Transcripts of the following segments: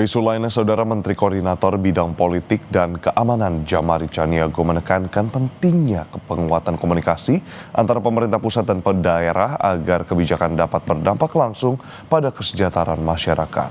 Isu lainnya, Saudara Menteri Koordinator Bidang Politik dan Keamanan Djamari Chaniago menekankan pentingnya penguatan komunikasi antara pemerintah pusat dan daerah agar kebijakan dapat berdampak langsung pada kesejahteraan masyarakat.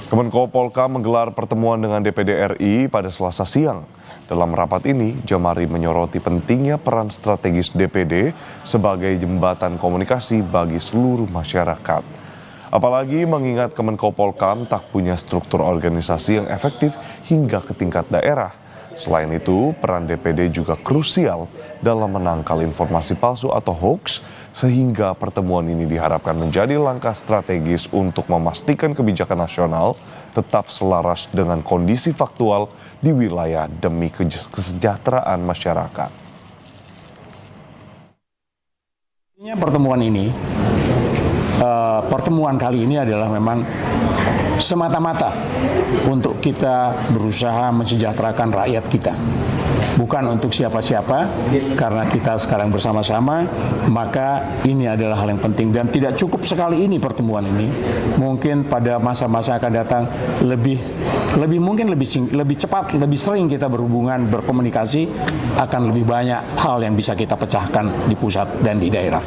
Kemenko Polhukam menggelar pertemuan dengan DPD RI pada Selasa siang. Dalam rapat ini, Djamari menyoroti pentingnya peran strategis DPD sebagai jembatan komunikasi bagi seluruh masyarakat. Apalagi mengingat Kemenko Polhukam tak punya struktur organisasi yang efektif hingga ke tingkat daerah. Selain itu, peran DPD juga krusial dalam menangkal informasi palsu atau hoax, sehingga pertemuan ini diharapkan menjadi langkah strategis untuk memastikan kebijakan nasional tetap selaras dengan kondisi faktual di wilayah demi kesejahteraan masyarakat. Pertemuan kali ini adalah memang semata-mata untuk kita berusaha mensejahterakan rakyat kita. Bukan untuk siapa-siapa, karena kita sekarang bersama-sama, maka ini adalah hal yang penting. Dan tidak cukup sekali ini pertemuan ini. Mungkin pada masa-masa akan datang lebih cepat, lebih sering kita berhubungan, berkomunikasi, akan lebih banyak hal yang bisa kita pecahkan di pusat dan di daerah.